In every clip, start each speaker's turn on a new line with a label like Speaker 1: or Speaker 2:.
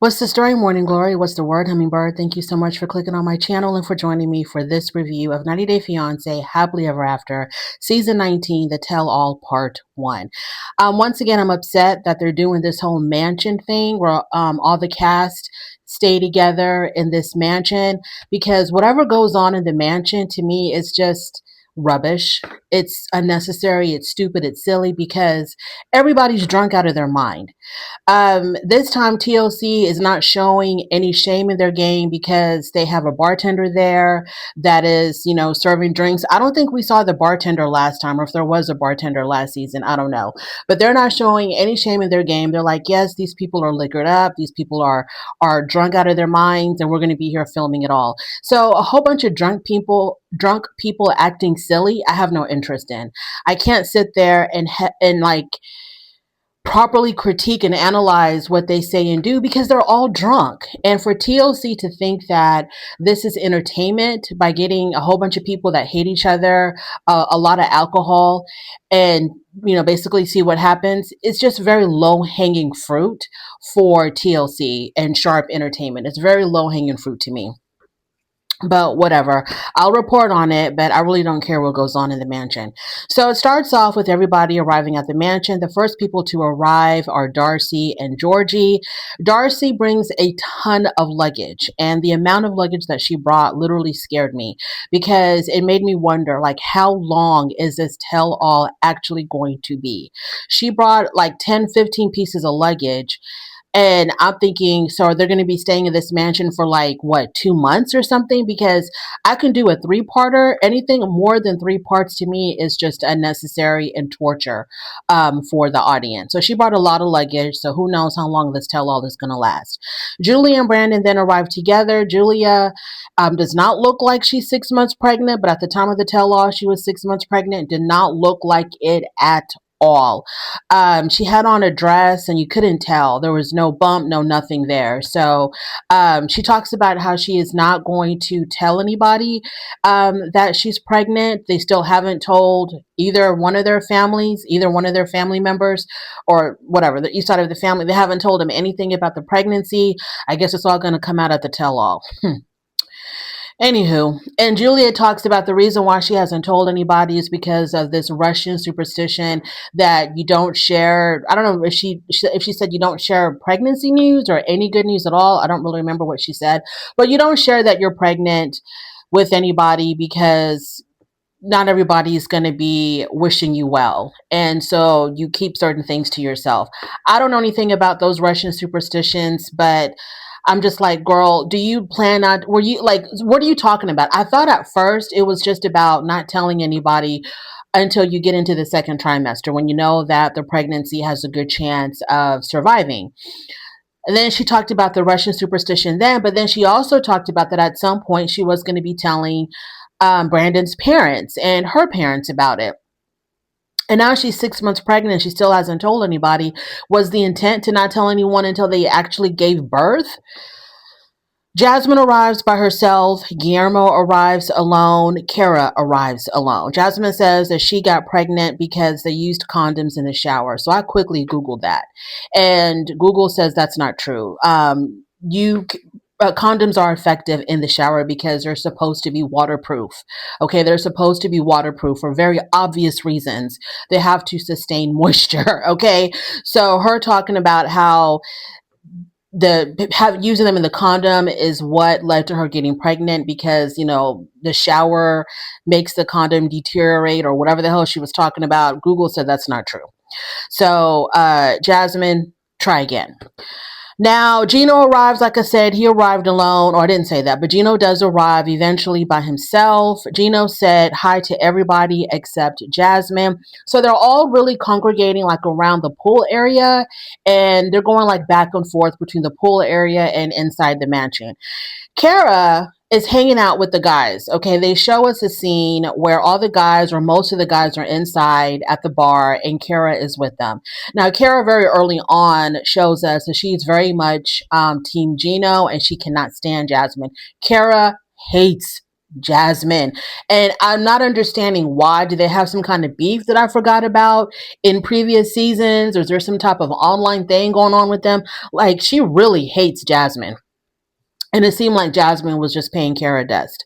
Speaker 1: What's the story, Morning Glory? What's the word, Hummingbird? Thank you so much for clicking on my channel and for joining me for this review of 90 Day Fiancé Happily Ever After, Season 19, The Tell All Part 1. Once again, I'm upset that they're doing this whole mansion thing where all the cast stay together in this mansion because whatever goes on in the mansion to me is just rubbish. It's unnecessary, it's stupid, it's silly because everybody's drunk out of their mind. This time TLC is not showing any shame in their game because they have a bartender there that is, serving drinks. I don't think we saw the bartender last time, or if there was a bartender last season, I don't know. But they're not showing any shame in their game. They're like, yes, these people are liquored up, these people are drunk out of their minds, and we're going to be here filming it all. So a whole bunch of drunk people acting silly, I have no interest in. I can't sit there and like properly critique and analyze what they say and do because they're all drunk. And for TLC to think that this is entertainment by getting a whole bunch of people that hate each other, a lot of alcohol, and basically see what happens, it's just very low hanging fruit for TLC and Sharp Entertainment. It's very low hanging fruit to me. But whatever, I'll report on it, but I really don't care what goes on in the mansion. So it starts off with everybody arriving at the mansion. The first people to arrive are Darcy and Georgie. Darcy brings a ton of luggage, and the amount of luggage that she brought literally scared me because it made me wonder, like, how long is this tell all actually going to be? She brought like 10, 15 pieces of luggage, and I'm thinking, so are they going to be staying in this mansion for like, what, 2 months or something? Because I can do a three-parter. Anything more than three parts to me is just unnecessary and torture for the audience. So she brought a lot of luggage. So who knows how long this tell-all is going to last. Julia and Brandon then arrived together. Julia does not look like she's 6 months pregnant, but at the time of the tell-all, she was 6 months pregnant. Did not look like it at all. She had on a dress and you couldn't tell. There was no bump, no nothing there. So she talks about how she is not going to tell anybody that she's pregnant. They still haven't told either one of their families, either one of their family members, or whatever, the east side of the family. They haven't told them anything about the pregnancy. I guess it's all going to come out at the tell all. Anywho, and Julia talks about the reason why she hasn't told anybody is because of this Russian superstition that you don't share. I don't know if she said you don't share pregnancy news or any good news at all. I don't really remember what she said, but you don't share that you're pregnant with anybody because not everybody is going to be wishing you well. And so you keep certain things to yourself. I don't know anything about those Russian superstitions, but I'm just like, girl, do you plan on, were you like, what are you talking about? I thought at first it was just about not telling anybody until you get into the second trimester when you know that the pregnancy has a good chance of surviving. And then she talked about the Russian superstition then, but then she also talked about that at some point she was going to be telling Brandon's parents and her parents about it. And now she's 6 months pregnant and she still hasn't told anybody. Was the intent to not tell anyone until they actually gave birth? Jasmine arrives by herself. Guillermo arrives alone. Kara arrives alone. Jasmine says that she got pregnant because they used condoms in the shower. So I quickly Googled that. And Google says that's not true. Condoms are effective in the shower because they're supposed to be waterproof. Okay, they're supposed to be waterproof for very obvious reasons. They have to sustain moisture. Okay, so her talking about how using them in the condom is what led to her getting pregnant because the shower makes the condom deteriorate or whatever the hell she was talking about. Google said that's not true. So Jasmine, try again. Now, Gino arrives, like I said, he arrived alone, or I didn't say that, but Gino does arrive eventually by himself. Gino said hi to everybody except Jasmine. So they're all really congregating like around the pool area, and they're going like back and forth between the pool area and inside the mansion. Kara is hanging out with the guys. Okay, they show us a scene where all the guys or most of the guys are inside at the bar and Kara is with them. Now, Kara very early on shows us that she's very much Team Gino and she cannot stand Jasmine. Kara hates Jasmine. And I'm not understanding why. Do they have some kind of beef that I forgot about in previous seasons? Or is there some type of online thing going on with them? Like, she really hates Jasmine. And it seemed like Jasmine was just paying Kara dust.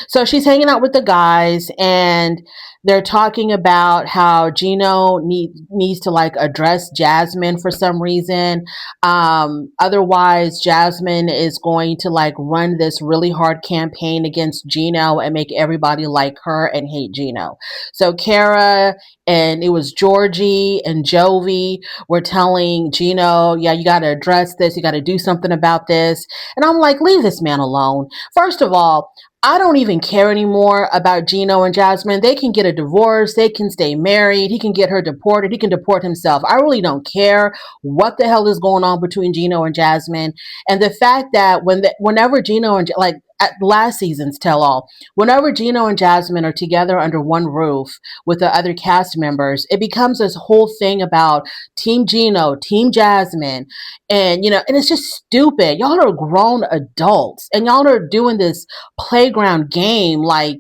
Speaker 1: So she's hanging out with the guys, and they're talking about how Gino needs to like address Jasmine for some reason. Otherwise, Jasmine is going to like run this really hard campaign against Gino and make everybody like her and hate Gino. So Kara and it was Georgie and Jovi were telling Gino, yeah, you got to address this. You got to do something about this. And I'm like, leave this man alone. First of all, I don't even care anymore about Gino and Jasmine. They can get a divorce. They can stay married. He can get her deported. He can deport himself. I really don't care what the hell is going on between Gino and Jasmine. And the fact that whenever Gino and like at last season's tell all, whenever Gino and Jasmine are together under one roof with the other cast members, it becomes this whole thing about Team Gino, Team Jasmine, and and it's just stupid. Y'all are grown adults, and y'all are doing this playground game. Like,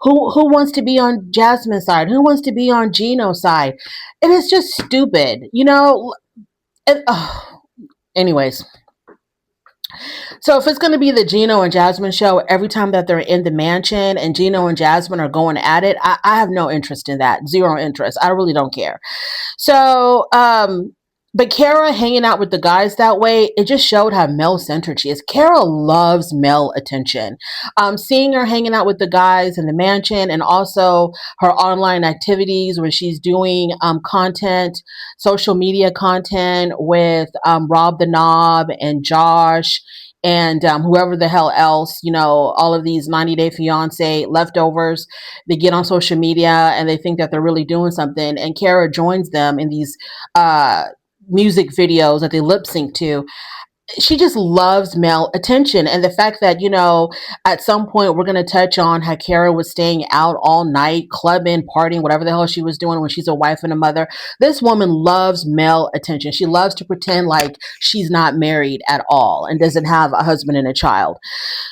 Speaker 1: who wants to be on Jasmine's side? Who wants to be on Gino's side? And it's just stupid, And, anyways. So if it's going to be the Gino and Jasmine show every time that they're in the mansion and Gino and Jasmine are going at it, I have no interest in that. Zero interest. I really don't care. So, but Kara hanging out with the guys that way, it just showed how male-centered she is. Kara loves male attention. Seeing her hanging out with the guys in the mansion and also her online activities where she's doing content, social media content with Rob the Knob and Josh and whoever the hell else, all of these 90 Day Fiance leftovers, they get on social media and they think that they're really doing something. And Kara joins them in these music videos that they lip sync to. She just loves male attention. And the fact that, at some point we're going to touch on how Kara was staying out all night, clubbing, partying, whatever the hell she was doing when she's a wife and a mother. This woman loves male attention. She loves to pretend like she's not married at all and doesn't have a husband and a child.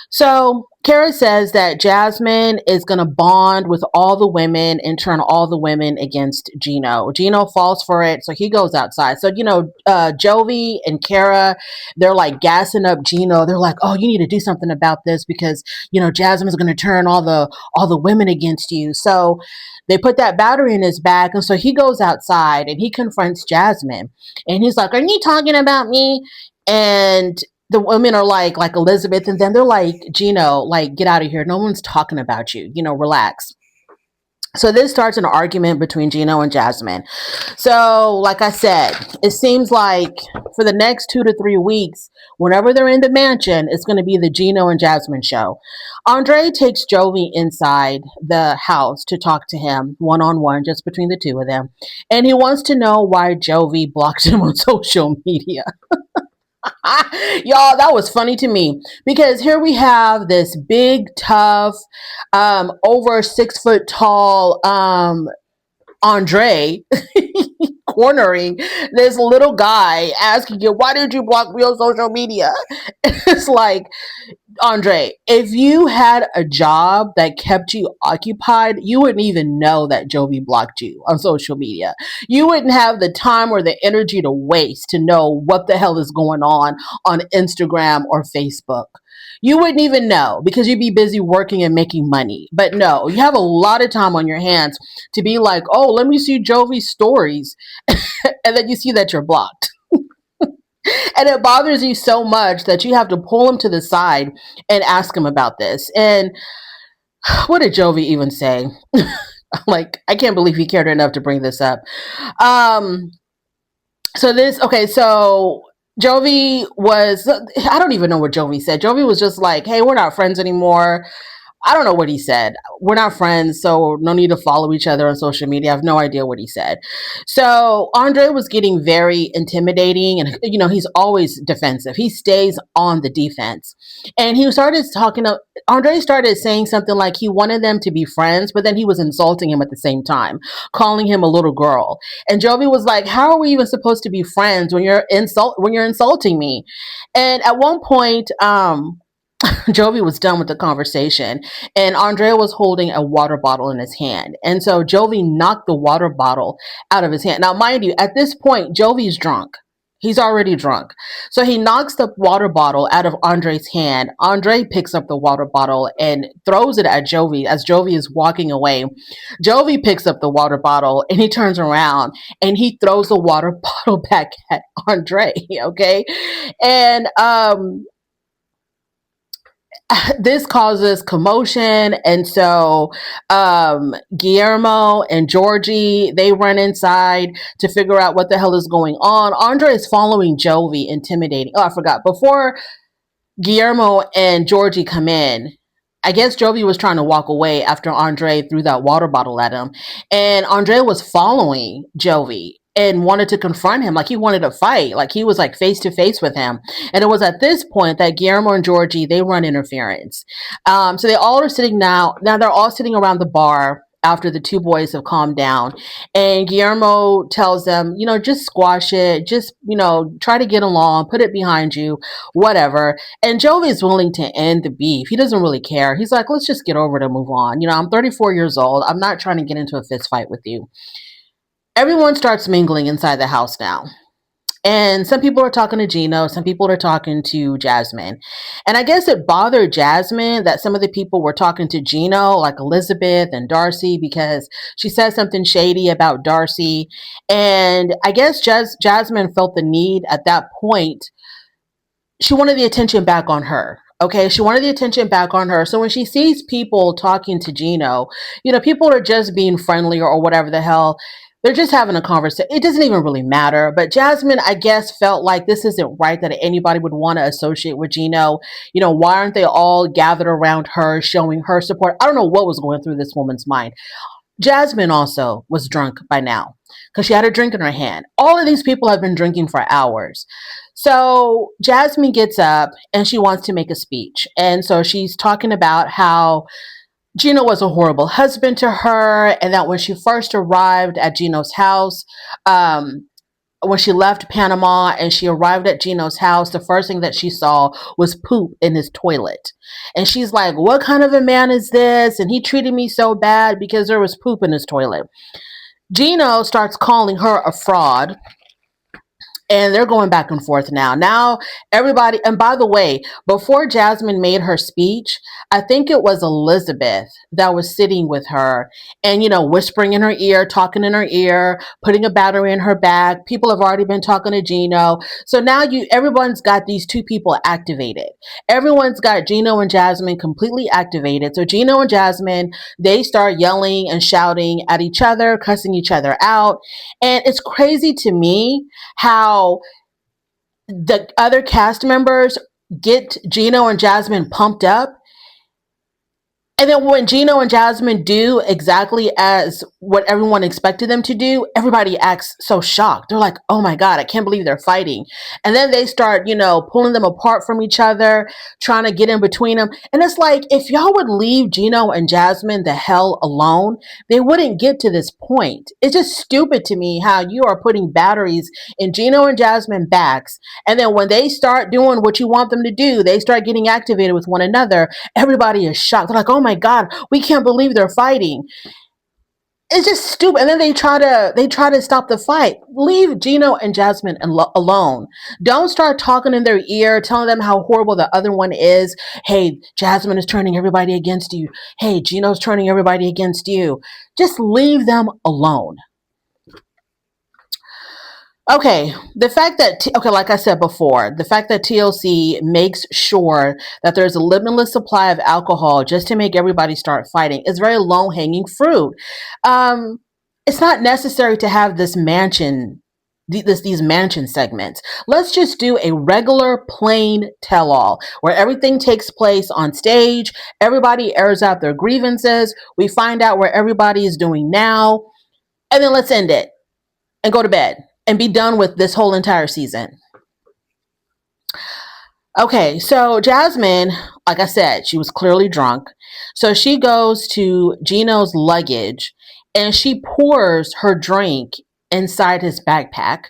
Speaker 1: So Kara says that Jasmine is going to bond with all the women and turn all the women against Gino. Gino falls for it, so he goes outside. So, Jovi and Kara, they're like gassing up Gino. They're like, oh, you need to do something about this because, Jasmine's going to turn all the women against you. So they put that battery in his back, and so he goes outside and he confronts Jasmine. And he's like, are you talking about me? And the women are like Elizabeth, and then they're like, Gino, like, get out of here. No one's talking about you. Relax. So this starts an argument between Gino and Jasmine. So, like I said, it seems like for the next 2 to 3 weeks, whenever they're in the mansion, it's going to be the Gino and Jasmine show. Andre takes Jovi inside the house to talk to him one-on-one, just between the two of them. And he wants to know why Jovi blocked him on social media. Y'all, that was funny to me because here we have this big, tough, over 6 foot tall, Andre cornering this little guy asking you, why did you block me on social media? It's like, Andre, if you had a job that kept you occupied, you wouldn't even know that Jovi blocked you on social media. You wouldn't have the time or the energy to waste to know what the hell is going on Instagram or Facebook. You wouldn't even know because you'd be busy working and making money. But no, you have a lot of time on your hands to be like, oh, let me see Jovi's stories. And then you see that you're blocked. And it bothers you so much that you have to pull him to the side and ask him about this. And what did Jovi even say? Like, I can't believe he cared enough to bring this up. So Jovi was, I don't even know what Jovi said. Jovi was just like, hey, we're not friends anymore. I don't know what he said. We're not friends, so no need to follow each other on social media. I have no idea what he said. So Andre was getting very intimidating, and he's always defensive. He stays on the defense. And Andre started saying something like he wanted them to be friends, but then he was insulting him at the same time, calling him a little girl. And Jovi was like, how are we even supposed to be friends when you're insulting me? And at one point, Jovi was done with the conversation, and Andrea was holding a water bottle in his hand. And so Jovi knocked the water bottle out of his hand. Now, mind you, at this point, Jovi's drunk. He's already drunk. So he knocks the water bottle out of Andre's hand. Andre picks up the water bottle and throws it at Jovi as Jovi is walking away. Jovi picks up the water bottle and he turns around and he throws the water bottle back at Andre. Okay. And this causes commotion, and so Guillermo and Georgie, they run inside to figure out what the hell is going on. Andre is following Jovi, intimidating. Oh, I forgot, before Guillermo and Georgie come in, I guess Jovi was trying to walk away after Andre threw that water bottle at him, and Andre was following Jovi and wanted to confront him, like he wanted to fight, like he was like face to face with him. And it was at this point that Guillermo and Georgie, they run interference. So they all are sitting now they're all sitting around the bar after the two boys have calmed down, and Guillermo tells them, just squash it, just try to get along, put it behind you, whatever. And Jovi is willing to end the beef. He doesn't really care. He's like, let's just get over it and move on. I'm 34 years old. I'm not trying to get into a fist fight with you. Everyone starts mingling inside the house now. And some people are talking to Gino, some people are talking to Jasmine. And I guess it bothered Jasmine that some of the people were talking to Gino, like Elizabeth and Darcy, because she said something shady about Darcy. And I guess Jasmine felt the need at that point. She wanted the attention back on her. Okay, she wanted the attention back on her. So when she sees people talking to Gino, people are just being friendly or whatever the hell. They're just having a conversation. It doesn't even really matter. But Jasmine, I guess, felt like this isn't right that anybody would want to associate with Gino. Why aren't they all gathered around her, showing her support? I don't know what was going through this woman's mind. Jasmine also was drunk by now because she had a drink in her hand. All of these people have been drinking for hours. So Jasmine gets up and she wants to make a speech. And so she's talking about how Gino was a horrible husband to her, and that when she first arrived at Gino's house, when she left Panama and she arrived at Gino's house, the first thing that she saw was poop in his toilet. And she's like, what kind of a man is this? And he treated me so bad because there was poop in his toilet. Gino starts calling her a fraud. And they're going back and forth now. Now, everybody, and by the way, before Jasmine made her speech, I think it was Elizabeth that was sitting with her and, whispering in her ear, talking in her ear, putting a battery in her back. People have already been talking to Gino. So now everyone's got these two people activated. Everyone's got Gino and Jasmine completely activated. So Gino and Jasmine, they start yelling and shouting at each other, cussing each other out. And it's crazy to me how the other cast members get Gino and Jasmine pumped up. And then when Gino and Jasmine do exactly as what everyone expected them to do, everybody acts so shocked. They're like, oh my God, I can't believe they're fighting. And then they start, pulling them apart from each other, trying to get in between them. And it's like, if y'all would leave Gino and Jasmine the hell alone, they wouldn't get to this point. It's just stupid to me how you are putting batteries in Gino and Jasmine backs. And then when they start doing what you want them to do, they start getting activated with one another. Everybody is shocked. They're like, oh my God, we can't believe they're fighting. It's just stupid. And then they try to stop the fight. Leave Gino and Jasmine alone. Don't start talking in their ear, telling them how horrible the other one is. Hey, Jasmine is turning everybody against you. Hey, Gino's turning everybody against you. Just leave them alone. Okay, the fact that, like I said before, the fact that TLC makes sure that there's a limitless supply of alcohol just to make everybody start fighting is very low-hanging fruit. It's not necessary to have this mansion, these mansion segments. Let's just do a regular plain tell-all where everything takes place on stage. Everybody airs out their grievances. We find out where everybody is doing now, and then let's end it and go to bed and be done with this whole entire season. Okay, so Jasmine, like I said, she was clearly drunk. So she goes to Gino's luggage and she pours her drink inside his backpack.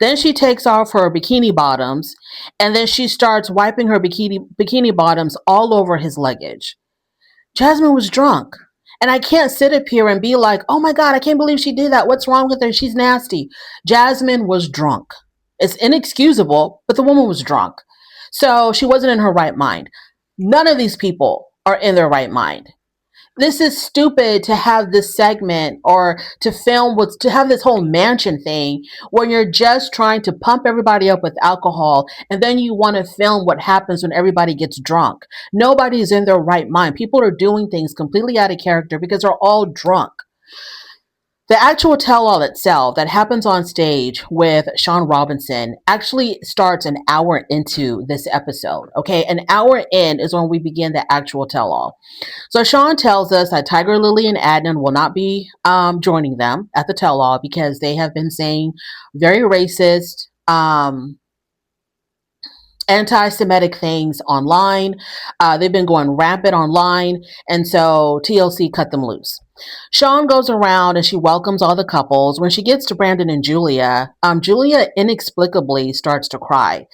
Speaker 1: Then she takes off her bikini bottoms, and then she starts wiping her bikini bottoms all over his luggage. Jasmine was drunk. And I can't sit up here and be like, oh my God, I can't believe she did that. What's wrong with her? She's nasty. Jasmine was drunk. It's inexcusable, but the woman was drunk. So she wasn't in her right mind. None of these people are in their right mind. This is stupid to have this segment or to film to have this whole mansion thing where you're just trying to pump everybody up with alcohol and then you want to film what happens when everybody gets drunk. Nobody's in their right mind. People are doing things completely out of character because they're all drunk. The actual tell-all itself that happens on stage with Sean Robinson actually starts an hour into this episode. Okay, an hour in is when we begin the actual tell-all. So Sean tells us that Tiger Lily and Adnan will not be joining them at the tell-all because they have been saying very racist, anti-Semitic things online. They've been going rampant online, and so TLC cut them loose. Sean goes around and she welcomes all the couples. When she gets to Brandon and Julia, Julia inexplicably starts to cry.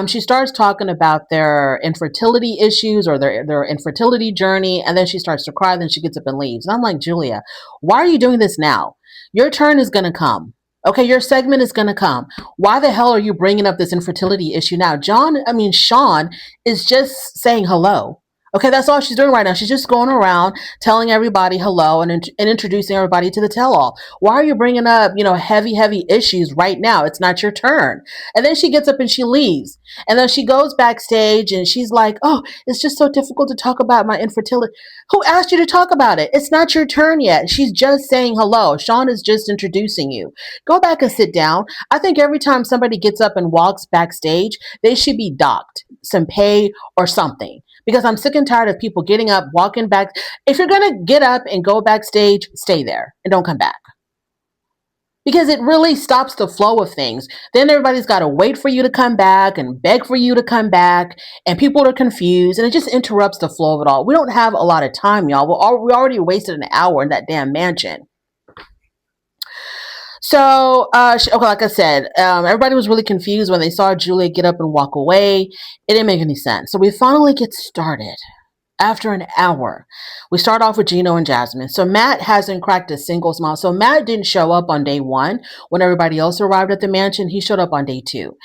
Speaker 1: She starts talking about their infertility issues or their infertility journey, and then she starts to cry. Then she gets up and leaves. And I'm like, Julia, why are you doing this now? Your turn is going to come. Okay, your segment is going to come. Why the hell are you bringing up this infertility issue now? Sean is just saying hello. Okay, that's all she's doing right now. She's just going around telling everybody hello and introducing everybody to the tell-all. Why are you bringing up, heavy issues right now? It's not your turn. And then she gets up and she leaves. And then she goes backstage and she's like, oh, it's just so difficult to talk about my infertility. Who asked you to talk about it? It's not your turn yet. She's just saying hello. Sean is just introducing you. Go back and sit down. I think every time somebody gets up and walks backstage, they should be docked some pay or something. Because I'm sick and tired of people getting up, walking back. If you're going to get up and go backstage, stay there and don't come back. Because it really stops the flow of things. Then everybody's got to wait for you to come back and beg for you to come back. And people are confused. And it just interrupts the flow of it all. We don't have a lot of time, y'all. We already wasted an hour in that damn mansion. So, like I said, everybody was really confused when they saw Julia get up and walk away. It didn't make any sense. So we finally get started. After an hour, we start off with Gino and Jasmine. So Matt hasn't cracked a single smile. So Matt didn't show up on day one when everybody else arrived at the mansion. He showed up on day two.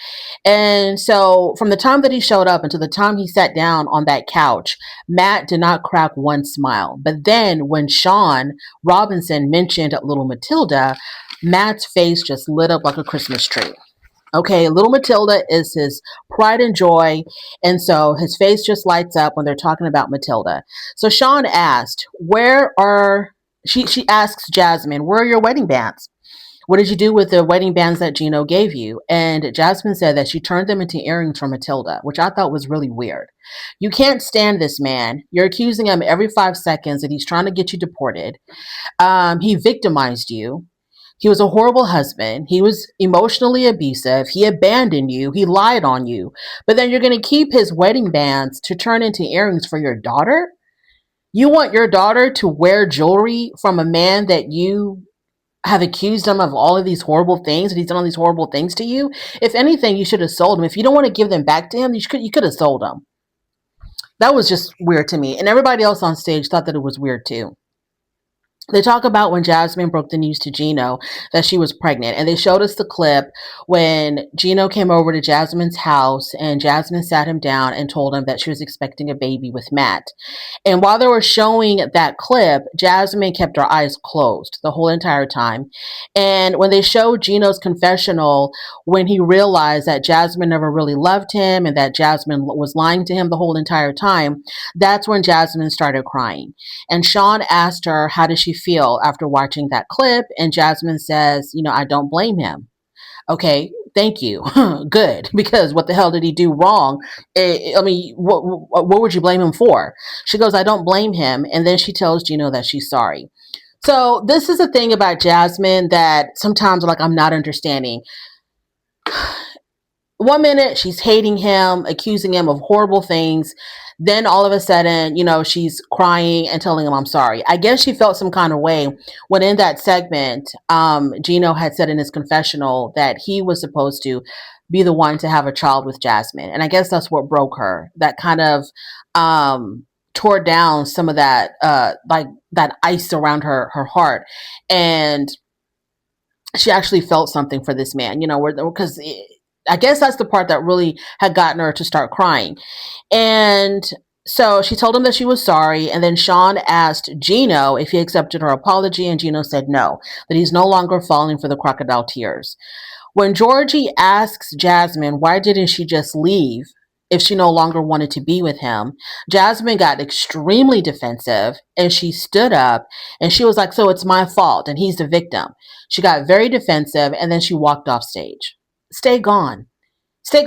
Speaker 1: And so from the time that he showed up until the time he sat down on that couch, Matt did not crack one smile. But then when Sean Robinson mentioned little Matilda, Matt's face just lit up like a Christmas tree. Okay, little Matilda is his pride and joy, and so his face just lights up when they're talking about Matilda. So Sean asked, she asks Jasmine, where are your wedding bands? What did you do with the wedding bands that Gino gave you? And Jasmine said that she turned them into earrings for Matilda, which I thought was really weird. You can't stand this man. You're accusing him every 5 seconds that he's trying to get you deported. He victimized you. He was a horrible husband. He was emotionally abusive. He abandoned you. He lied on you. But then you're going to keep his wedding bands to turn into earrings for your daughter? You want your daughter to wear jewelry from a man that you have accused him of all of these horrible things, and he's done all these horrible things to you? If anything, you should have sold him. If you don't want to give them back to him, you could have sold them. That was just weird to me. And everybody else on stage thought that it was weird too. They talk about when Jasmine broke the news to Gino that she was pregnant. And they showed us the clip when Gino came over to Jasmine's house and Jasmine sat him down and told him that she was expecting a baby with Matt. And while they were showing that clip, Jasmine kept her eyes closed the whole entire time. And when they showed Gino's confessional, when he realized that Jasmine never really loved him and that Jasmine was lying to him the whole entire time, that's when Jasmine started crying. And Sean asked her, how does she feel after watching that clip? And Jasmine says, I don't blame him. Okay, thank you. Good, because what the hell did he do wrong? What would you blame him for? She goes, I don't blame him. And then she tells Gino that she's sorry. So this is the thing about Jasmine that sometimes I'm not understanding. one minute she's hating him, accusing him of horrible things. Then all of a sudden, she's crying and telling him, I'm sorry. I guess she felt some kind of way when in that segment, Gino had said in his confessional that he was supposed to be the one to have a child with Jasmine. And I guess that's what broke her. That kind of tore down some of that, like that ice around her heart. And she actually felt something for this man, because I guess that's the part that really had gotten her to start crying. And so she told him that she was sorry. And then Sean asked Gino if he accepted her apology. And Gino said no, that he's no longer falling for the crocodile tears. When Georgie asks Jasmine, why didn't she just leave if she no longer wanted to be with him, Jasmine got extremely defensive and she stood up and she was like, so it's my fault and he's the victim. She got very defensive and then she walked off stage. Stay gone.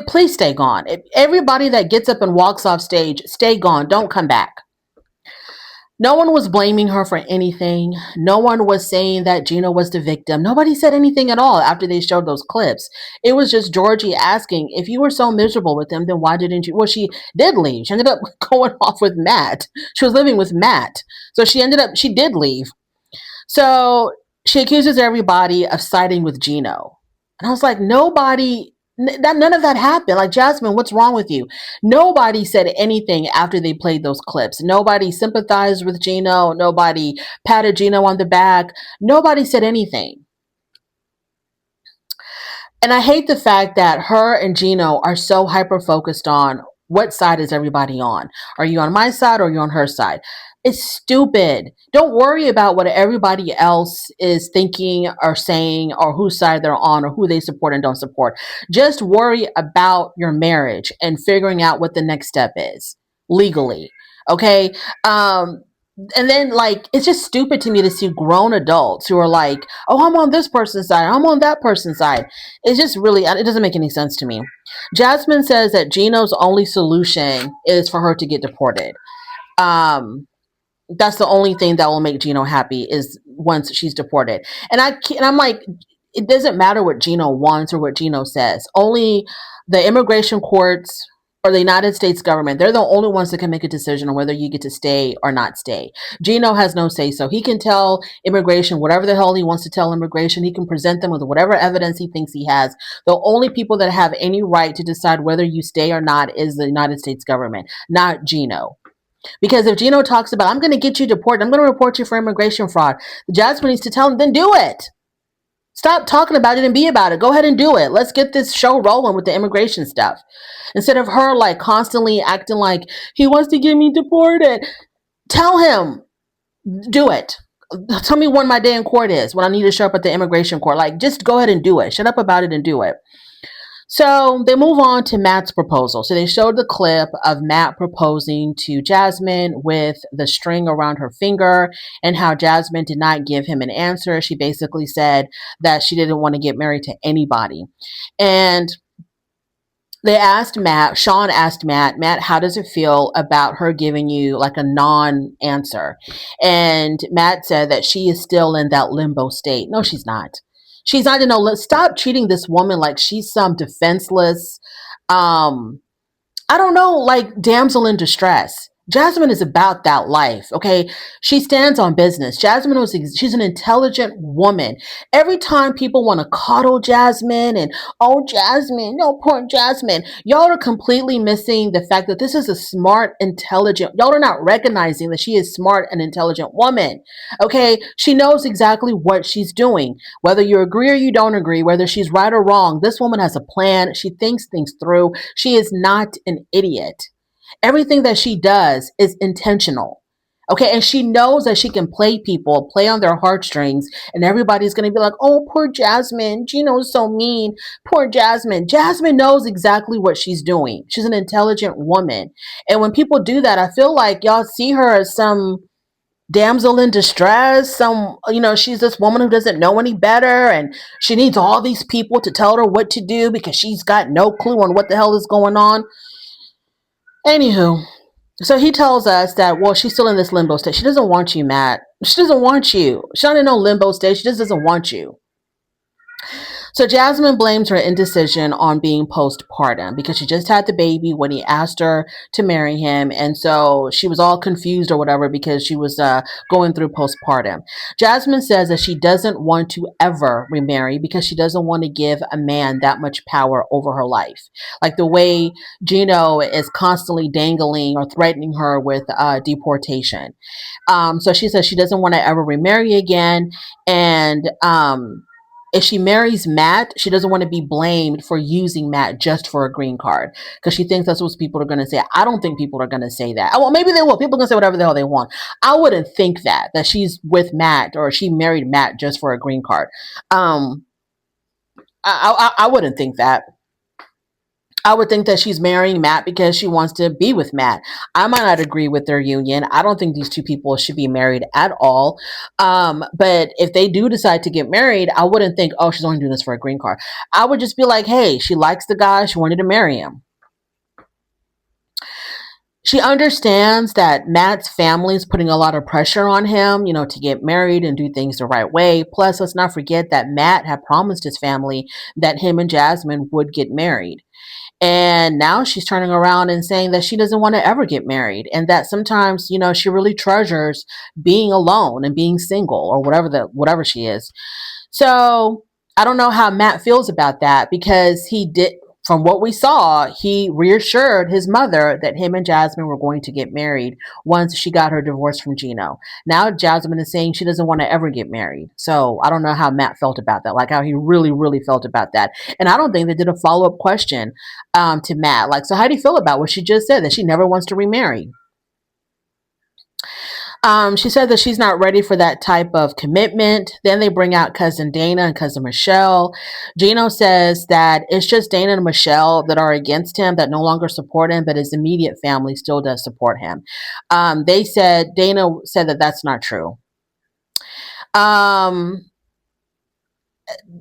Speaker 1: Please stay gone. Everybody that gets up and walks off stage, stay gone. Don't come back. No one was blaming her for anything. No one was saying that Gina was the victim. Nobody said anything at all after they showed those clips. It was just Georgie asking, if you were so miserable with him, then why didn't you? Well, she did leave. She ended up going off with Matt. She was living with Matt. So she did leave. So she accuses everybody of siding with Gino. And I was like, none of that happened. Like, Jasmine, what's wrong with you? Nobody said anything after they played those clips. Nobody sympathized with Gino. Nobody patted Gino on the back. Nobody said anything. And I hate the fact that her and Gino are so hyper focused on what side is everybody on. Are you on my side or are you on her side? It's stupid. Don't worry about what everybody else is thinking or saying or whose side they're on or who they support and don't support. Just worry about your marriage and figuring out what the next step is legally. Okay? And then, like, it's just stupid to me to see grown adults who are like, oh, I'm on this person's side, I'm on that person's side. It's just really, it doesn't make any sense to me. Jasmine says that Gino's only solution is for her to get deported. That's the only thing that will make Gino happy is once she's deported. And I'm like, it doesn't matter what Gino wants or what Gino says. Only the immigration courts or the United States government, they're the only ones that can make a decision on whether you get to stay or not stay. Gino has no say so. He can tell immigration whatever the hell he wants to tell immigration. He can present them with whatever evidence he thinks he has. The only people that have any right to decide whether you stay or not is the United States government, not Gino. Because if Gino talks about, I'm going to get you deported, I'm going to report you for immigration fraud, Jasmine needs to tell him, then do it. Stop talking about it and be about it. Go ahead and do it. Let's get this show rolling with the immigration stuff. Instead of her like constantly acting like he wants to get me deported. Tell him, do it. Tell me when my day in court is, when I need to show up at the immigration court. Like, just go ahead and do it. Shut up about it and do it. So they move on to Matt's proposal. So they showed the clip of Matt proposing to Jasmine with the string around her finger and how Jasmine did not give him an answer. She basically said that she didn't want to get married to anybody. And they asked Matt, Sean asked Matt, how does it feel about her giving you like a non-answer? And Matt said that she is still in that limbo state. No, she's not. She's not in a, stop treating this woman like she's some defenseless, I don't know, like damsel in distress. Jasmine is about that life, okay? She stands on business. She's an intelligent woman. Every time people want to coddle Jasmine and, oh, Jasmine, no, poor Jasmine, y'all are completely missing the fact that this is a smart, intelligent, y'all are not recognizing that she is smart and intelligent woman, okay? She knows exactly what she's doing. Whether you agree or you don't agree, whether she's right or wrong, this woman has a plan. She thinks things through. She is not an idiot. Everything that she does is intentional. Okay. And she knows that she can play people, play on their heartstrings, and everybody's going to be like, oh, poor Jasmine. Gino's so mean. Poor Jasmine. Jasmine knows exactly what she's doing. She's an intelligent woman. And when people do that, I feel like y'all see her as some damsel in distress. She's this woman who doesn't know any better. And she needs all these people to tell her what to do because she's got no clue on what the hell is going on. Anywho, so he tells us that, well, she's still in this limbo state. She doesn't want you, Matt. She doesn't want you. She's not in no limbo state. She just doesn't want you. So Jasmine blames her indecision on being postpartum because she just had the baby when he asked her to marry him, and so she was all confused or whatever because she was going through postpartum. Jasmine says that she doesn't want to ever remarry because she doesn't want to give a man that much power over her life, like the way Gino is constantly dangling or threatening her with deportation. So she says she doesn't want to ever remarry again, and if she marries Matt, she doesn't want to be blamed for using Matt just for a green card because she thinks that's what people are going to say. I don't think people are going to say that. Well, maybe they will. People are going to say whatever the hell they want. I wouldn't think that she's with Matt or she married Matt just for a green card. Um, I wouldn't think that. I would think that she's marrying Matt because she wants to be with Matt. I might not agree with their union. I don't think these two people should be married at all. But if they do decide to get married, I wouldn't think, oh, she's only doing this for a green card. I would just be like, hey, she likes the guy. She wanted to marry him. She understands that Matt's family is putting a lot of pressure on him, to get married and do things the right way. Plus, let's not forget that Matt had promised his family that him and Jasmine would get married. And now she's turning around and saying that she doesn't want to ever get married and that sometimes, she really treasures being alone and being single or whatever she is. So I don't know how Matt feels about that because from what we saw, he reassured his mother that him and Jasmine were going to get married once she got her divorce from Gino. Now Jasmine is saying she doesn't want to ever get married. So I don't know how Matt felt about that, like how he really, really felt about that. And I don't think they did a follow-up question to Matt. Like, so how do you feel about what she just said, that she never wants to remarry? She said that she's not ready for that type of commitment. Then they bring out cousin Dana and cousin Michelle. Gino says that it's just Dana and Michelle that are against him, that no longer support him, but his immediate family still does support him. Dana said that that's not true. Um,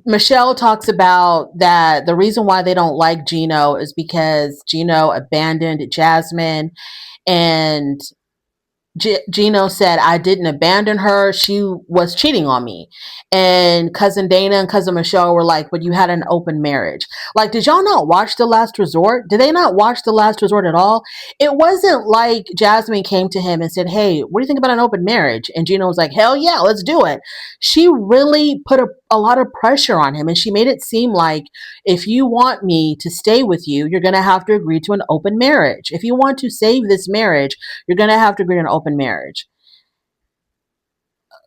Speaker 1: Michelle talks about that the reason why they don't like Gino is because Gino abandoned Jasmine, and Gino said, I didn't abandon her. She was cheating on me. And cousin Dana and cousin Michelle were like, but you had an open marriage. Like, did y'all not watch The Last Resort? Did they not watch The Last Resort at all? It wasn't like Jasmine came to him and said, hey, what do you think about an open marriage? And Gino was like, hell yeah, let's do it. She really put a lot of pressure on him. And she made it seem like if you want me to stay with you, you're going to have to agree to an open marriage. If you want to save this marriage, you're going to have to agree to an open marriage.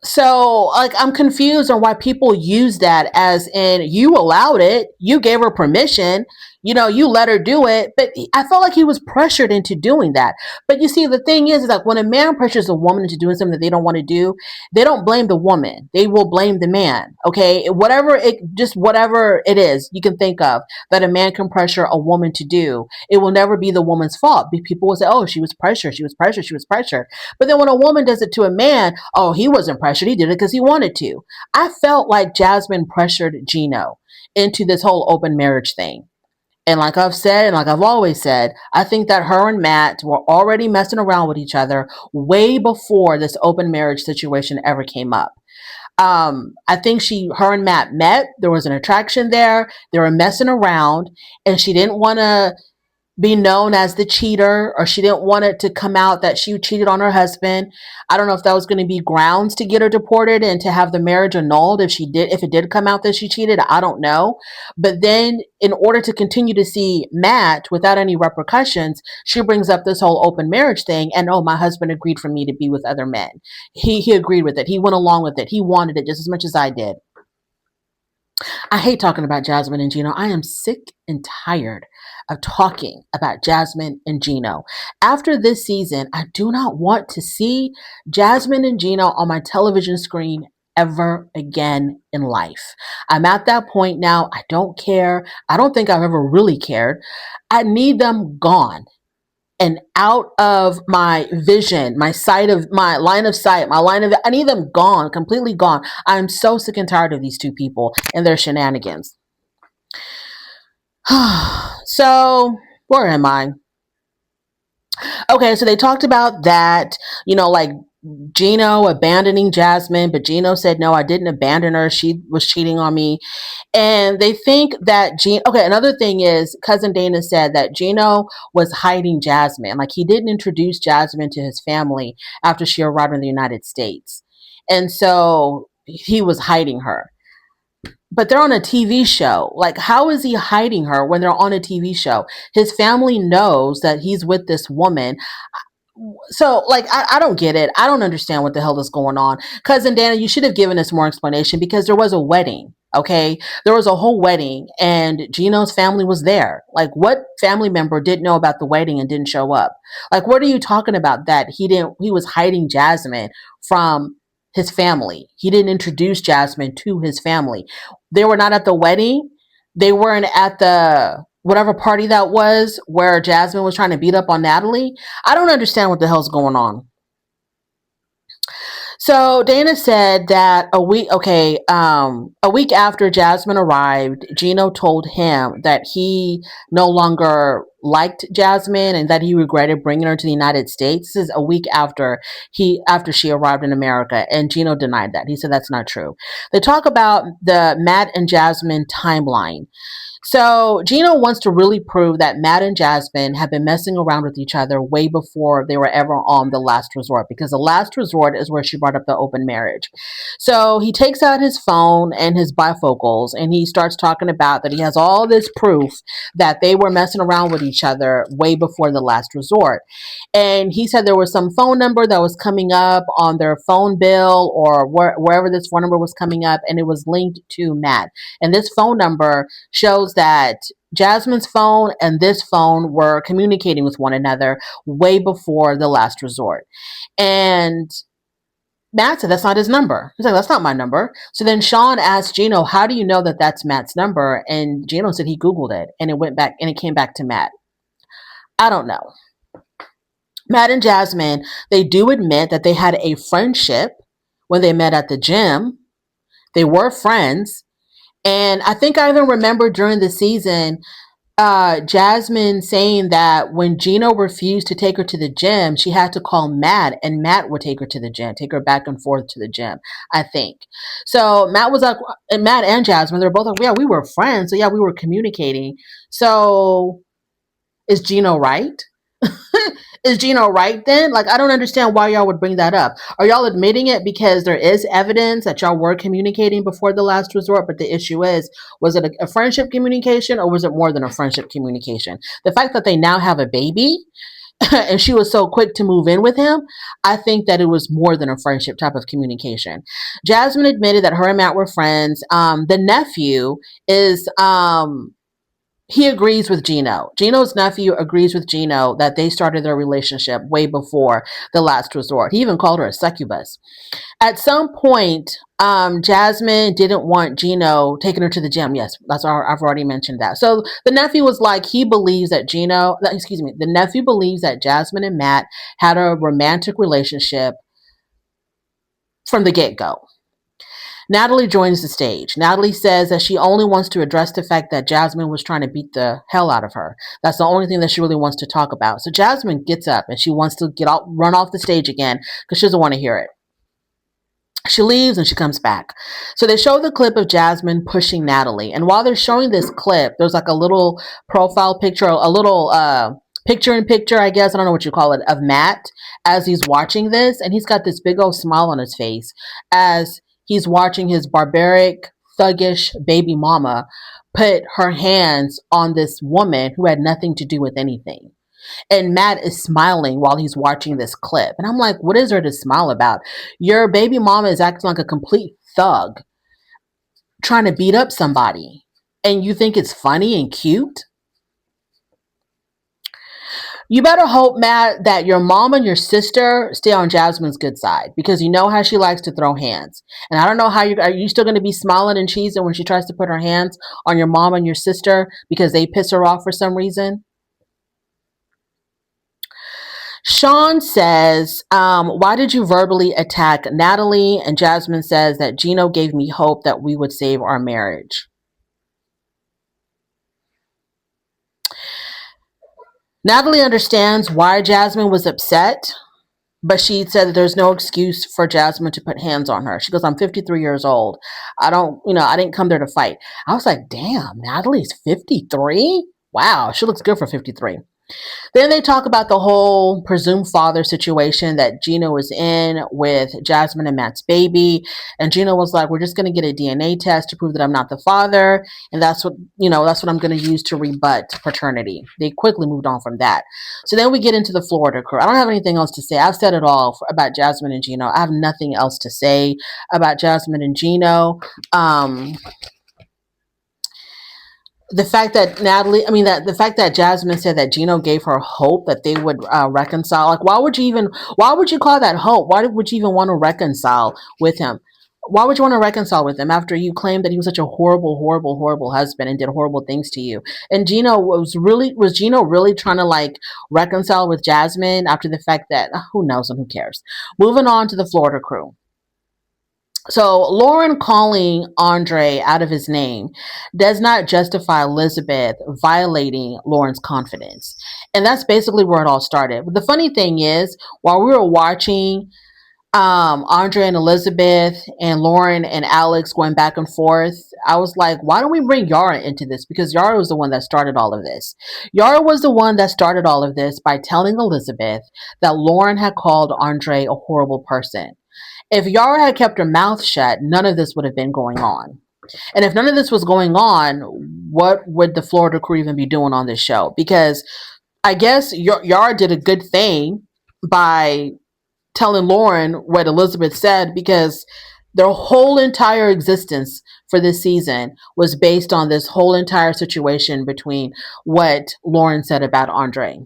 Speaker 1: So, like, I'm confused on why people use that as in you allowed it, you gave her permission, you let her do it. But I felt like he was pressured into doing that. But you see, the thing is like when a man pressures a woman into doing something that they don't want to do, they don't blame the woman. They will blame the man. Okay. Whatever it is you can think of that a man can pressure a woman to do, it will never be the woman's fault. People will say, oh, she was pressured, she was pressured, she was pressured. But then when a woman does it to a man, oh, he wasn't pressured. He did it because he wanted to. I felt like Jasmine pressured Gino into this whole open marriage thing. And like I've said, and like I've always said, I think that her and Matt were already messing around with each other way before this open marriage situation ever came up. I think her and Matt met. There was an attraction there. They were messing around, and she didn't want to be known as the cheater, or she didn't want it to come out that she cheated on her husband. I don't know if that was going to be grounds to get her deported and to have the marriage annulled if it did come out that she cheated. I don't know. But then in order to continue to see Matt without any repercussions, she brings up this whole open marriage thing, and oh, my husband agreed for me to be with other men. He agreed with it. He went along with it. He wanted it just as much as I did. I hate talking about Jasmine and Gino. I am sick and tired of talking about Jasmine and Gino. After this season, I do not want to see Jasmine and Gino on my television screen ever again in life. I'm at that point now. I don't care. I don't think I've ever really cared. I need them gone and out of my vision, my line of sight, I need them gone, completely gone. I'm so sick and tired of these two people and their shenanigans. So, where am I? Okay, so they talked about that, like Gino abandoning Jasmine, but Gino said, no, I didn't abandon her. She was cheating on me. And they think that okay, another thing is cousin Dana said that Gino was hiding Jasmine. Like he didn't introduce Jasmine to his family after she arrived in the United States. And so he was hiding her. But they're on a TV show. Like, how is he hiding her when they're on a TV show? His family knows that he's with this woman. So, like, I don't get it. I don't understand what the hell is going on. Cousin Dana, you should have given us more explanation because there was a wedding. Okay. There was a whole wedding and Gino's family was there. Like, what family member didn't know about the wedding and didn't show up? Like, what are you talking about that he was hiding Jasmine from his family? He didn't introduce Jasmine to his family. They were not at the wedding. They weren't at the whatever party that was where Jasmine was trying to beat up on Natalie. I don't understand what the hell's going on. So Dana said that a week after Jasmine arrived, Gino told him that he no longer liked Jasmine and that he regretted bringing her to the United States. This is a week after she arrived in America, and Gino denied that. He said that's not true. They talk about the Matt and Jasmine timeline. So Gino wants to really prove that Matt and Jasmine have been messing around with each other way before they were ever on The Last Resort, because The Last Resort is where she brought up the open marriage. So he takes out his phone and his bifocals and he starts talking about that he has all this proof that they were messing around with each other way before The Last Resort. And he said there was some phone number that was coming up on their phone bill or wherever this phone number was coming up, and it was linked to Matt. And this phone number shows that Jasmine's phone and this phone were communicating with one another way before The Last Resort. And Matt said, that's not his number. He's like, that's not my number. So then Sean asked Gino, how do you know that that's Matt's number? And Gino said he Googled it and it went back and it came back to Matt. I don't know. Matt and Jasmine, they do admit that they had a friendship when they met at the gym. They were friends. And I think I even remember during the season, Jasmine saying that when Gino refused to take her to the gym, she had to call Matt, and Matt would take her to the gym, take her back and forth to the gym, I think. So Matt was like, and Matt and Jasmine, they're both like, yeah, we were friends. So yeah, we were communicating. So is Gino right? Is Gino right then? Like, I don't understand why y'all would bring that up. Are y'all admitting it because there is evidence that y'all were communicating before The Last Resort? But the issue is, was it a friendship communication or was it more than a friendship communication? The fact that they now have a baby and she was so quick to move in with him, I think that it was more than a friendship type of communication. Jasmine admitted that her and Matt were friends. The nephew is he agrees with Gino. Gino's nephew agrees with Gino that they started their relationship way before The Last Resort. He even called her a succubus. At some point, Jasmine didn't want Gino taking her to the gym. Yes, I've already mentioned that. So the nephew was like, he believes that the nephew believes that Jasmine and Matt had a romantic relationship from the get-go. Natalie joins the stage. Natalie says that she only wants to address the fact that Jasmine was trying to beat the hell out of her. That's the only thing that she really wants to talk about. So Jasmine gets up and she wants to run off the stage again because she doesn't want to hear it. She leaves and she comes back. So they show the clip of Jasmine pushing Natalie. And while they're showing this clip, there's like a little profile picture, a little picture in picture, I guess, I don't know what you call it, of Matt as he's watching this. And he's got this big old smile on his face as he's watching his barbaric, thuggish baby mama put her hands on this woman who had nothing to do with anything. And Matt is smiling while he's watching this clip. And I'm like, what is there to smile about? Your baby mama is acting like a complete thug trying to beat up somebody. And you think it's funny and cute? You better hope, Matt, that your mom and your sister stay on Jasmine's good side because you know how she likes to throw hands. And I don't know how are you still going to be smiling and cheesing when she tries to put her hands on your mom and your sister because they piss her off for some reason? Sean says, why did you verbally attack Natalie? And Jasmine says that Gino gave me hope that we would save our marriage. Natalie understands why Jasmine was upset But she said that there's no excuse for Jasmine to put hands on her. She goes, I'm 53 years old. I don't, I didn't come there to fight. I was like, damn, Natalie's 53? Wow, she looks good for 53. Then they talk about the whole presumed father situation that Gino is in with Jasmine and Matt's baby. And Gino was like, we're just going to get a DNA test to prove that I'm not the father. And that's what I'm going to use to rebut paternity. They quickly moved on from that. So then we get into the Florida crew. I don't have anything else to say. I've said it all about Jasmine and Gino. I have nothing else to say about Jasmine and Gino. The fact that the fact that Jasmine said that Gino gave her hope that they would reconcile. Like, why would you call that hope? Why would you even want to reconcile with him? Why would you want to reconcile with him after you claimed that he was such a horrible, horrible, horrible husband and did horrible things to you? And was Gino really trying to like reconcile with Jasmine after the fact that who knows and who cares? Moving on to the Florida crew. So Lauren calling Andre out of his name does not justify Elizabeth violating Lauren's confidence. And that's basically where it all started. But the funny thing is, while we were watching Andre and Elizabeth and Lauren and Alex going back and forth, I was like, why don't we bring Yara into this? Because Yara was the one that started all of this. Yara was the one that started all of this by telling Elizabeth that Lauren had called Andre a horrible person. If Yara had kept her mouth shut, none of this would have been going on. And if none of this was going on, what would the Florida crew even be doing on this show? Because I guess Yara did a good thing by telling Lauren what Elizabeth said, because their whole entire existence for this season was based on this whole entire situation between what Lauren said about Andre.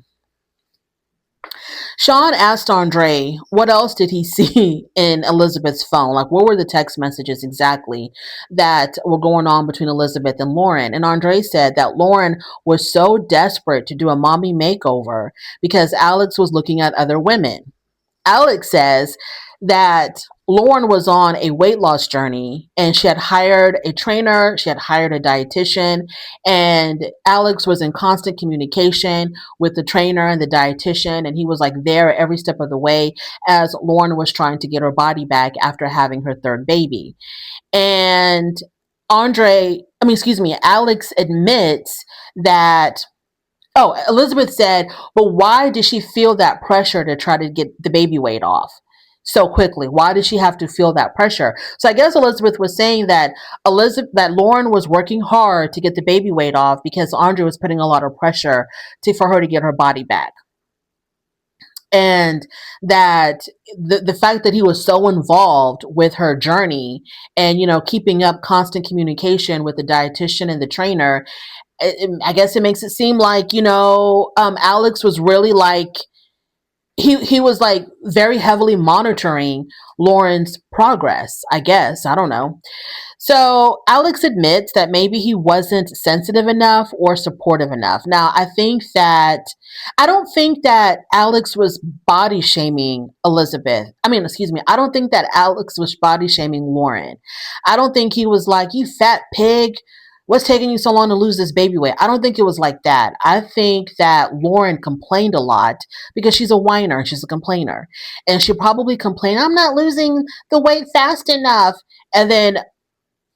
Speaker 1: Sean asked Andre what else did he see in Elizabeth's phone? Like, what were the text messages exactly that were going on between Elizabeth and Lauren? And Andre said that Lauren was so desperate to do a mommy makeover because Alex was looking at other women. Alex says that Lauren was on a weight loss journey and she had hired a trainer, she had hired a dietitian, and Alex was in constant communication with the trainer and the dietitian, and he was like there every step of the way as Lauren was trying to get her body back after having her third baby. And Alex admits that. Oh, Elizabeth said, but why did she feel that pressure to try to get the baby weight off so quickly? Why did she have to feel that pressure? So I guess Elizabeth was saying that Lauren was working hard to get the baby weight off because Andre was putting a lot of pressure for her to get her body back. And that the fact that he was so involved with her journey and keeping up constant communication with the dietitian and the trainer, I guess it makes it seem like Alex was really like he was like very heavily monitoring Lauren's progress. I guess, I don't know. So Alex admits that maybe he wasn't sensitive enough or supportive enough. Now, I don't think that Alex was body shaming Elizabeth. Excuse me. I don't think that Alex was body shaming Lauren. I don't think he was like, you fat pig, what's taking you so long to lose this baby weight? I don't think it was like that. I think that Lauren complained a lot because she's a whiner and she's a complainer. And she probably complained, I'm not losing the weight fast enough. And then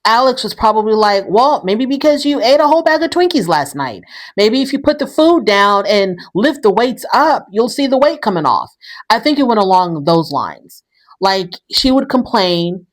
Speaker 1: Alex was probably like, well, maybe because you ate a whole bag of Twinkies last night. Maybe if you put the food down and lift the weights up, you'll see the weight coming off. I think it went along those lines. Like, she would complain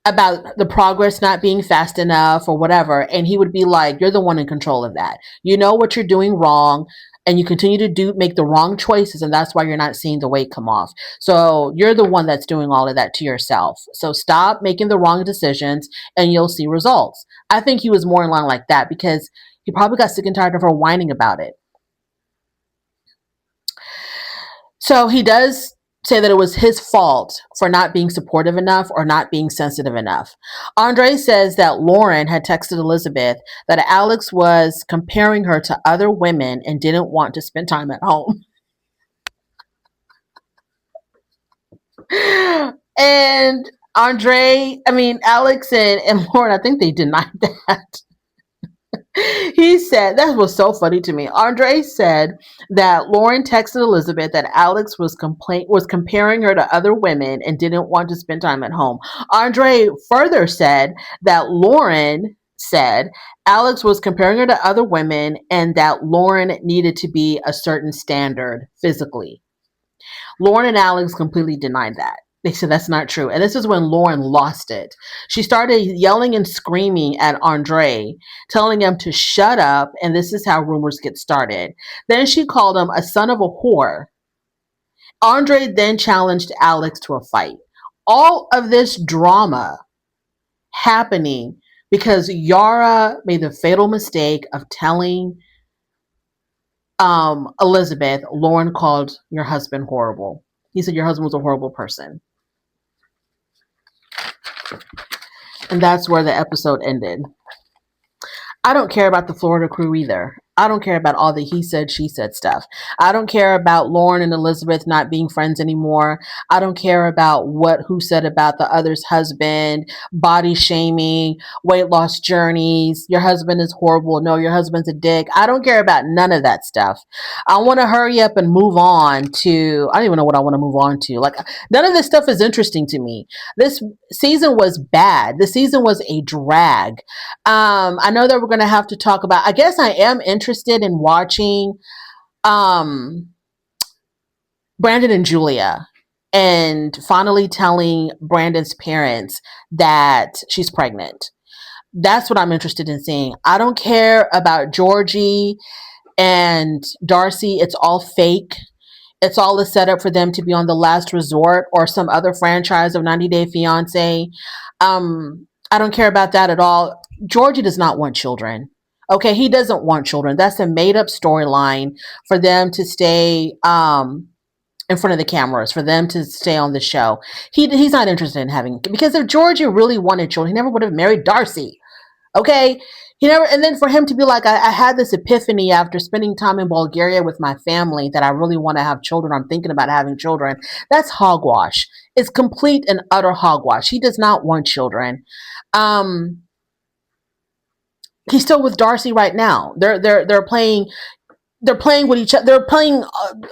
Speaker 1: about the progress not being fast enough or whatever, and he would be like, you're the one in control of that. You know what you're doing wrong, and you continue to make the wrong choices, and that's why you're not seeing the weight come off. So you're the one that's doing all of that to yourself. So stop making the wrong decisions and you'll see results. I think he was more in line like that because he probably got sick and tired of her whining about it. So he does say that it was his fault for not being supportive enough or not being sensitive enough. Andre says that Lauren had texted Elizabeth that Alex was comparing her to other women and didn't want to spend time at home. And Alex and Lauren, I think they denied that. He said, that was so funny to me. Andre said that Lauren texted Elizabeth that Alex was comparing her to other women and didn't want to spend time at home. Andre further said that Lauren said Alex was comparing her to other women and that Lauren needed to be a certain standard physically. Lauren and Alex completely denied that. They said that's not true. And this is when Lauren lost it. She started yelling and screaming at Andre, telling him to shut up. And this is how rumors get started. Then she called him a son of a whore. Andre then challenged Alex to a fight. All of this drama happening because Yara made the fatal mistake of telling Elizabeth, Lauren called your husband horrible. He said your husband was a horrible person. And that's where the episode ended. I don't care about the Florida crew either. I don't care about all the he said, she said stuff. I don't care about Lauren and Elizabeth not being friends anymore. I don't care about who said about the other's husband, body shaming, weight loss journeys. Your husband is horrible. No, your husband's a dick. I don't care about none of that stuff. I want to hurry up and move on to, I don't even know what I want to move on to. Like, none of this stuff is interesting to me. This season was bad. The season was a drag. I know that we're going to have to talk about, I guess I am interested in watching Brandon and Julia and finally telling Brandon's parents that she's pregnant. That's what I'm interested in seeing. I don't care about Georgie and Darcy. It's all fake. It's all a setup for them to be on The Last Resort or some other franchise of 90 Day Fiancé. I don't care about that at all. Georgie does not want children. Okay, he doesn't want children. That's a made-up storyline for them to stay in front of the cameras, for them to stay on the show. He's not interested in having, because if Georgie really wanted children, he never would have married Darcy. Okay, he never. And then for him to be like, I had this epiphany after spending time in Bulgaria with my family that I really want to have children. I'm thinking about having children. That's hogwash. It's complete and utter hogwash. He does not want children. He's still with Darcy right now. They're playing with each other. They're playing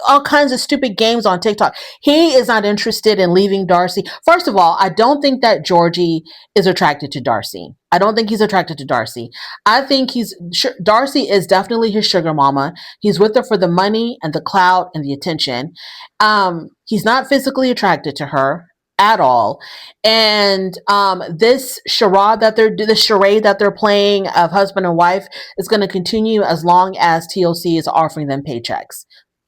Speaker 1: all kinds of stupid games on TikTok. He is not interested in leaving Darcy. First of all, I don't think that Georgie is attracted to Darcy. I don't think he's attracted to Darcy. I think Darcy is definitely his sugar mama. He's with her for the money and the clout and the attention. He's not physically attracted to her at all. And this charade that they're playing of husband and wife is going to continue as long as TLC is offering them paychecks.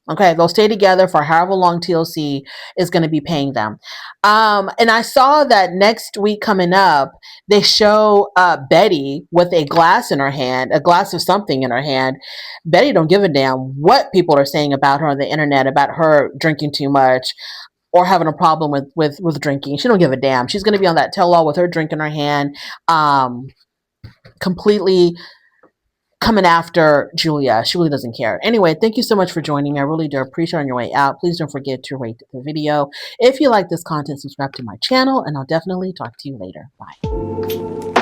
Speaker 1: Okay, they'll stay together for however long TLC is going to be paying them. And I saw that next week coming up, they show Betty with a glass in her hand, a glass of something in her hand. Betty don't give a damn what people are saying about her on the internet, about her drinking too much or having a problem with drinking. She don't give a damn. She's going to be on that tell-all with her drink in her hand, completely coming after Julia. She really doesn't care. Anyway, thank you so much for joining me. I really do appreciate it. On your way out, please don't forget to rate the video. If you like this content, subscribe to my channel, and I'll definitely talk to you later. Bye.